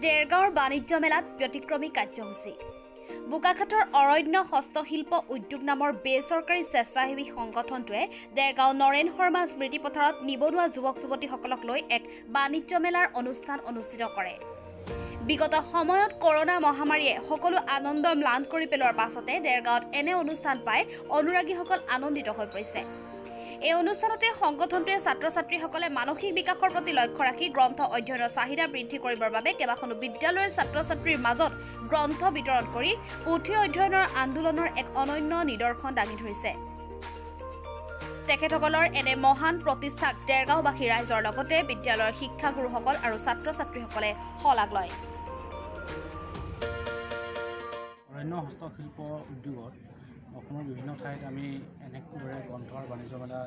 দেৰগাঁৱৰ বাণিজ্য মেলাত ব্যতিক্ৰমী কাৰ্যসূচী। বোকাখাটৰ অৰণ্য হস্তশিল্প উদ্যোগ নামৰ বেচৰকাৰী স্বেচ্ছাসেৱী সংগঠনটোৱে দেৰগাঁও নৰেন শৰ্মা স্মৃতি পথাৰত নিবনুৱা যুৱক যুৱতীসকলক লৈ এক বাণিজ্য মেলাৰ অনুষ্ঠান অনুষ্ঠিত কৰে। বিগত সময়ত কৰোনা মহামাৰীয়ে সকলো আনন্দ ম্লান কৰি পেলোৱাৰ পাছতে দেৰগাঁৱত এনে অনুষ্ঠান পাই অনুৰাগীসকল আনন্দিত হৈ পৰিছে। এই অনুষ্ঠানতে সংগঠনটোৱে ছাত্ৰ ছাত্ৰীসকলে মানসিক বিকাশৰ প্ৰতি লক্ষ্য ৰাখি গ্ৰন্থ অধ্যয়নৰ চাহিদা বৃদ্ধি কৰিবৰ বাবে কেইবাখনো বিদ্যালয়ৰ ছাত্ৰ ছাত্ৰীৰ মাজত গ্ৰন্থ বিতৰণ কৰি পুথি অধ্যয়নৰ আন্দোলনৰ এক অনন্য নিদৰ্শন দাঙি ধৰিছে। তেখেতসকলৰ এনে মহান প্ৰতিষ্ঠাক দেৰগাঁওবাসী ৰাইজৰ লগতে বিদ্যালয়ৰ শিক্ষাগুৰুসকল আৰু ছাত্ৰ ছাত্ৰীসকলে শলাগ লয়। অৰণ্য হস্তশিল্প উদ্যোগত অসমৰ বিভিন্ন ঠাইত আমি এনেদৰে গ্ৰন্থৰ বাণিজ্য মেলা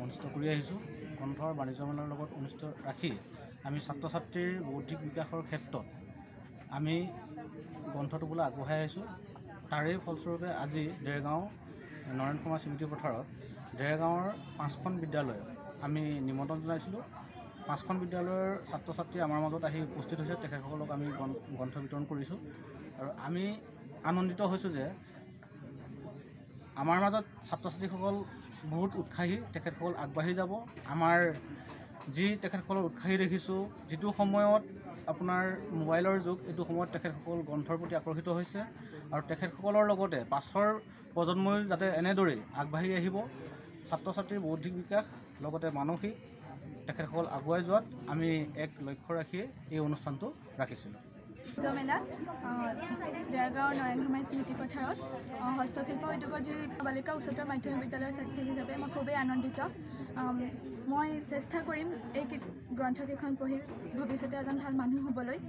অনুষ্ঠিত কৰি আহিছোঁ। গ্ৰন্থৰ বাণিজ্য মেলাৰ লগত অনুষ্ঠিত ৰাখি আমি ছাত্ৰ ছাত্ৰীৰ বৌদ্ধিক বিকাশৰ ক্ষেত্ৰত আমি গ্ৰন্থটো বোলে আগবঢ়াই আহিছোঁ। তাৰেই ফলস্বৰূপে আজি দেৰগাঁও নৰেন শৰ্মা স্মৃতি পথাৰত দেৰগাঁৱৰ 5খন বিদ্যালয় আমি নিমন্ত্ৰণ জনাইছিলোঁ। 5খন বিদ্যালয়ৰ ছাত্ৰ ছাত্ৰী আমাৰ মাজত আহি উপস্থিত হৈছে। তেখেতসকলক আমি গ্ৰন্থ বিতৰণ কৰিছোঁ আৰু আমি আনন্দিত হৈছোঁ যে আমাৰ মাজত ছাত্ৰ ছাত্ৰীসকল বহুত উৎসাহী। তেখেতসকল আগবাঢ়ি যাব। আমাৰ যি তেখেতসকলৰ উৎসাহী দেখিছোঁ, যিটো সময়ত আপোনাৰ মোবাইলৰ যুগ, এইটো সময়ত তেখেতসকল গ্ৰন্থৰ প্ৰতি আকৰ্ষিত হৈছে আৰু তেখেতসকলৰ লগতে পাছৰ প্ৰজন্মই যাতে এনেদৰেই আগবাঢ়ি আহিব, ছাত্ৰ ছাত্ৰীৰ বৌদ্ধিক বিকাশ লগতে মানসিক তেখেতসকল আগুৱাই যোৱাত আমি এক লক্ষ্য ৰাখিয়ে এই অনুষ্ঠানটো ৰাখিছিলোঁ। মেলা দেৰগাঁৱৰ নৰেন শৰ্মা স্মৃতি পথাৰত হস্তশিল্প উদ্যোগৰ যি বালিকা উচ্চতৰ মাধ্যমিক বিদ্যালয়ৰ ছাত্ৰী হিচাপে মই খুবেই আনন্দিত। মই চেষ্টা কৰিম এই গ্ৰন্থকেইখন পঢ়ি ভৱিষ্যতে এজন ভাল মানুহ হ'বলৈ।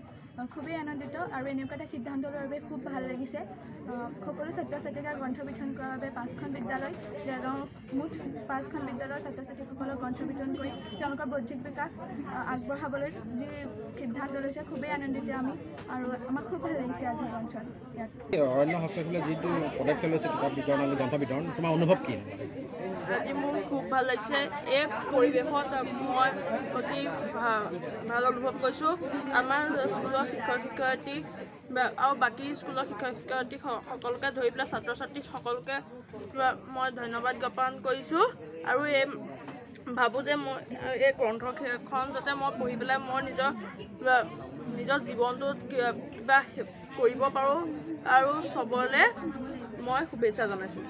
খুবেই আনন্দিত আৰু এনেকুৱা এটা সিদ্ধান্ত লোৱাৰ বাবে খুব ভাল লাগিছে। সকলো ছাত্ৰ ছাত্ৰীক গ্ৰন্থ বিতৰণ কৰাৰ বাবে 5খন বিদ্যালয় দেৰগাঁৱৰ মুঠ 5খন বিদ্যালয়ৰ ছাত্ৰ ছাত্ৰীসকলক গ্ৰন্থ বিতৰণ কৰি তেওঁলোকৰ বৌদ্ধিক বিকাশ আগবঢ়াবলৈ যি সিদ্ধান্ত লৈছে, খুবেই আনন্দিত আমি আৰু আমাৰ খুব ভাল লাগিছে আজি গ্ৰন্থত ইয়াত। অৰণ্য হস্তশিল্পে যিটো পদক্ষেপ লৈছে কিতাপ বিতৰণ আৰু গ্ৰন্থ বিতৰণ, তোমাৰ অনুভৱ কি? আজি মোৰ খুব ভাল লাগিছে। এই পৰিৱেশত মই অতি ভাল অনুভৱ কৰিছোঁ। আমাৰ স্কুলৰ শিক্ষক শিক্ষয়িত্ৰী আৰু বাকী স্কুলৰ শিক্ষক শিক্ষয়িত্ৰী সকলোকে ধৰি পেলাই ছাত্ৰ ছাত্ৰী সকলোকে মই ধন্যবাদ জ্ঞাপন কৰিছোঁ আৰু এই ভাবোঁ যে মই এই গ্ৰন্থখন যাতে মই পঢ়ি পেলাই মই নিজৰ জীৱনটোত কিবা কৰিব পাৰোঁ আৰু চবৰে মই শুভেচ্ছা জনাইছোঁ।